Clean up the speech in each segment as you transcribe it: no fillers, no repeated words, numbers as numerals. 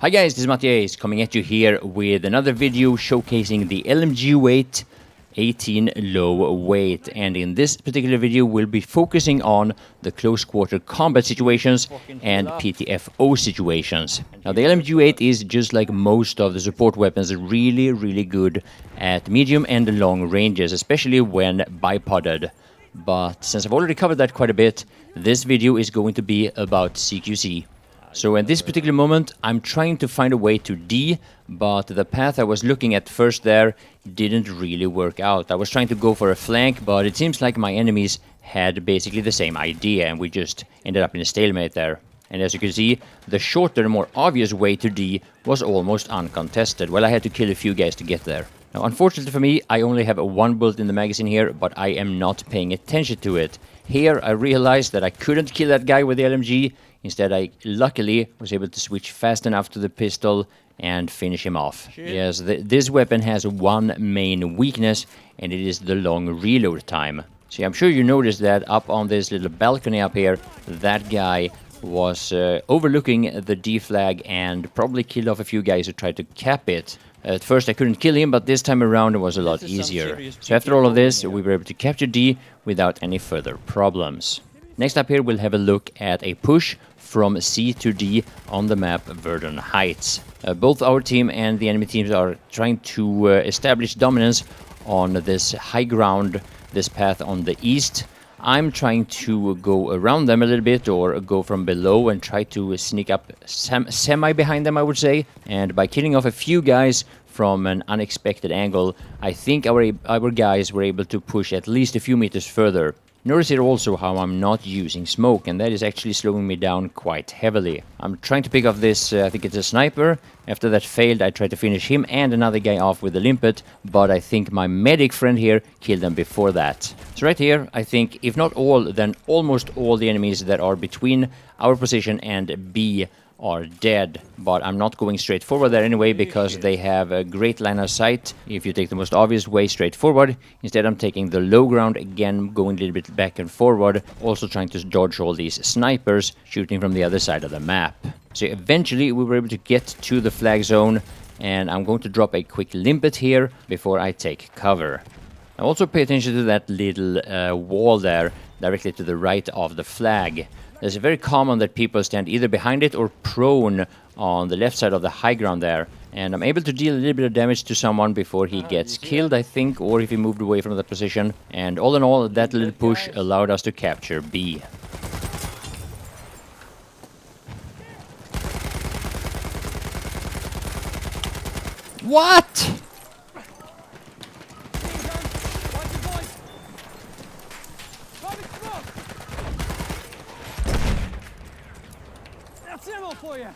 Hi guys, this is Mattias coming at you here with another video showcasing the LMG weight 18 low weight, and in this particular video we'll be focusing on the close quarter combat situations and PTFO situations. Now the LMG 8 is, just like most of the support weapons, really good at medium and long ranges, especially when bipodded. But since I've already covered that quite a bit, this video is going to be about CQC. So at this particular moment, I'm trying to find a way to D, but the path I was looking at first there didn't really work out. I was trying to go for a flank, but it seems like my enemies had basically the same idea, and we just ended up in a stalemate there. And as you can see, the shorter, more obvious way to D was almost uncontested. Well, I had to kill a few guys to get there. Now, unfortunately for me, I only have one bullet in the magazine here, but I am not paying attention to it. Here, I realized that I couldn't kill that guy with the LMG. Instead, I luckily was able to switch fast enough to the pistol and finish him off. Shit. Yes, this weapon has one main weakness, and it is the long reload time. See, I'm sure you noticed that up on this little balcony up here, that guy was overlooking the D flag and probably killed off a few guys who tried to cap it. At first I couldn't kill him, but this time around it was a lot easier. So after all of this, we were able to capture D without any further problems. Next up here, we'll have a look at a push from C to D on the map Verdun Heights. Both our team and the enemy teams are trying to establish dominance on this high ground, this path on the east. I'm trying to go around them a little bit, or go from below and try to sneak up semi behind them, I would say. And by killing off a few guys from an unexpected angle, I think our guys were able to push at least a few meters further. Notice here also how I'm not using smoke, and that is actually slowing me down quite heavily. I'm trying to pick off this, I think it's a sniper. After that failed, I tried to finish him and another guy off with a limpet, but I think my medic friend here killed them before that. So right here, I think, if not all, then almost all the enemies that are between our position and B are dead, but I'm not going straight forward there anyway because they have a great line of sight. If you take the most obvious way straight forward, instead I'm taking the low ground again, going a little bit back and forward, also trying to dodge all these snipers shooting from the other side of the map. So eventually we were able to get to the flag zone, and I'm going to drop a quick limpet here before I take cover. Now also pay attention to that little wall there directly to the right of the flag. It's very common that people stand either behind it or prone on the left side of the high ground there. And I'm able to deal a little bit of damage to someone before he gets killed, I think, or if he moved away from that position. And all in all, that little push allowed us to capture B. What? For you.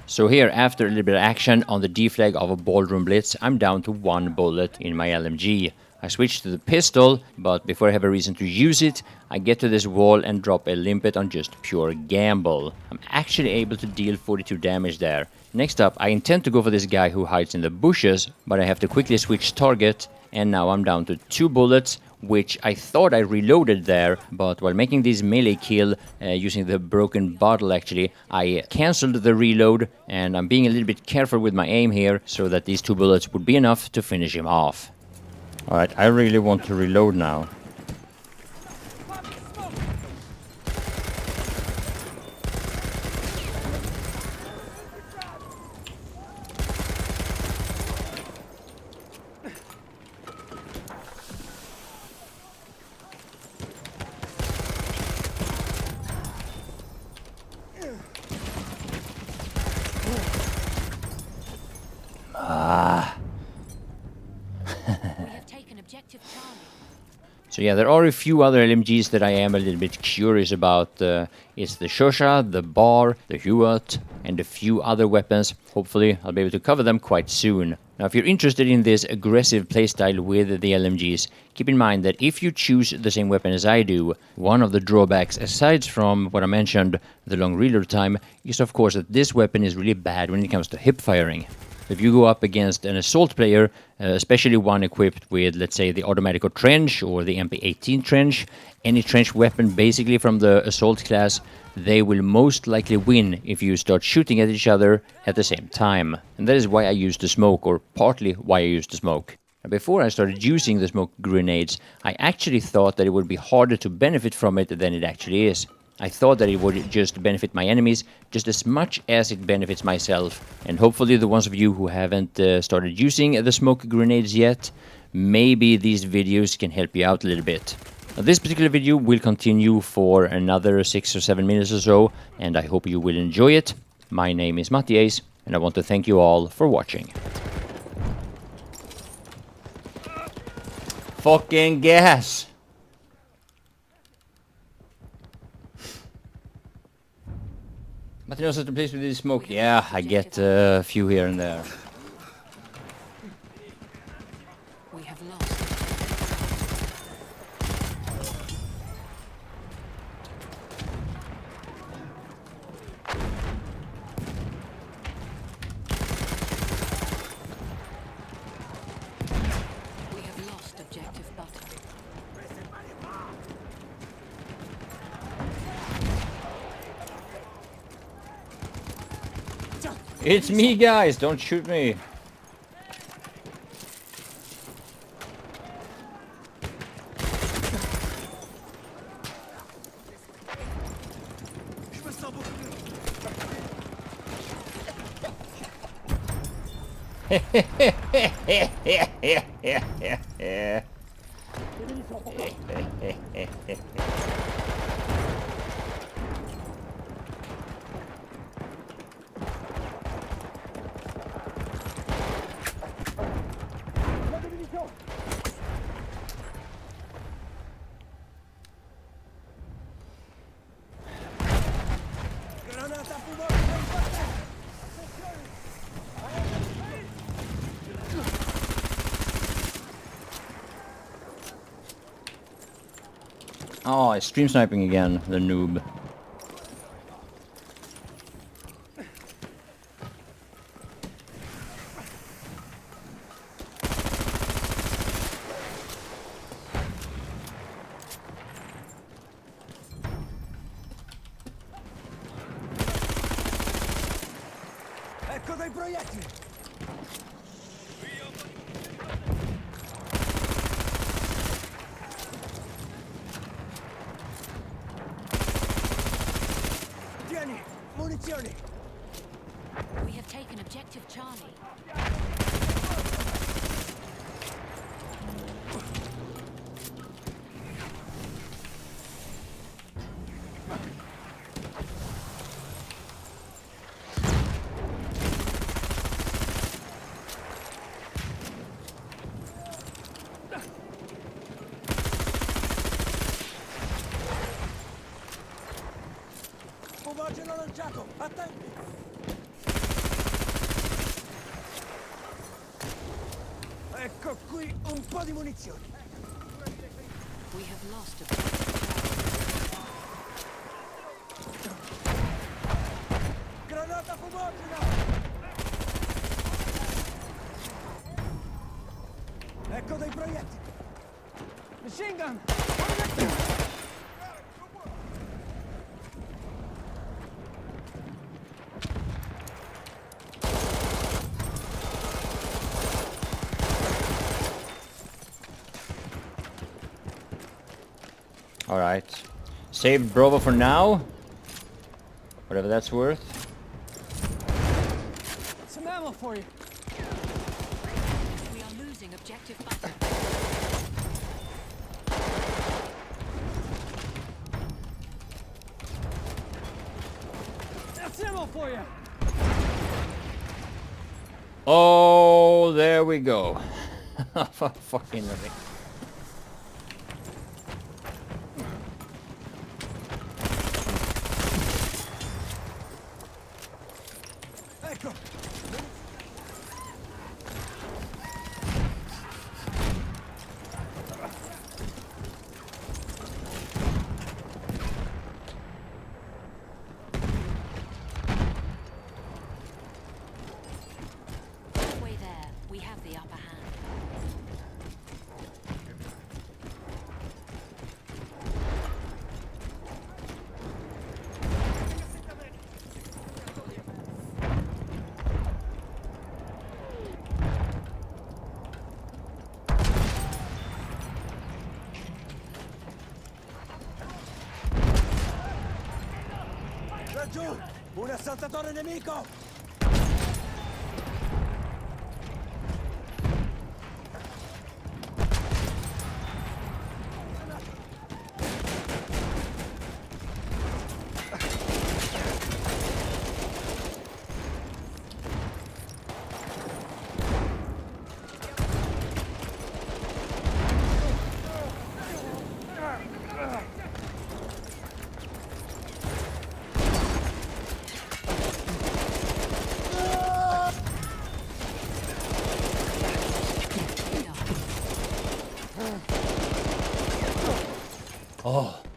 So here, after a little bit of action on the D flag of a ballroom blitz, I'm down to one bullet in my LMG. I switch to the pistol, but before I have a reason to use it, I get to this wall and drop a limpet on just pure gamble. I'm actually able to deal 42 damage there. Next up, I intend to go for this guy who hides in the bushes, but I have to quickly switch target, and now I'm down to 2 bullets, which I thought I reloaded there, but while making this melee kill using the broken bottle actually, I cancelled the reload, and I'm being a little bit careful with my aim here so that these 2 bullets would be enough to finish him off. Alright, I really want to reload now. So yeah, there are a few other LMGs that I am a little bit curious about. It's the Shosha, the Bar, the Huat, and a few other weapons. Hopefully, I'll be able to cover them quite soon. Now, if you're interested in this aggressive playstyle with the LMGs, keep in mind that if you choose the same weapon as I do, one of the drawbacks, aside from what I mentioned, the long reload time, is of course that this weapon is really bad when it comes to hip firing. If you go up against an assault player, especially one equipped with, let's say, the automatic trench or the MP18 trench, any trench weapon basically from the assault class, they will most likely win if you start shooting at each other at the same time. And that is why I use the smoke, or partly why I use the smoke. Before I started using the smoke grenades, I actually thought that it would be harder to benefit from it than it actually is. I thought that it would just benefit my enemies just as much as it benefits myself. And hopefully the ones of you who haven't started using the smoke grenades yet, maybe these videos can help you out a little bit. Now, this particular video will continue for another 6 or 7 minutes or so, and I hope you will enjoy it. My name is Mattias, and I want to thank you all for watching. Fucking gas! But you know, such a place with this smoke. Yeah, I get a few here and there. We have lost. We have lost objective butter. It's me, guys! Don't shoot me! Oh, he's stream sniping again, the noob. Ecco dei proiettili! Tieni, munizioni! We have taken objective Charlie. Fumogeno lanciato! Attenti! Ecco qui un po' di munizioni! We have lost objective Granata fumogena! Ecco dei proiettili! Machine gun! Alright. Saved Bravo for now. Whatever that's worth. Some ammo for you! We are losing objective butter. That's ammo for you! Oh, there we go. Fucking nothing. Ecco! Laggiù! Un assaltatore nemico!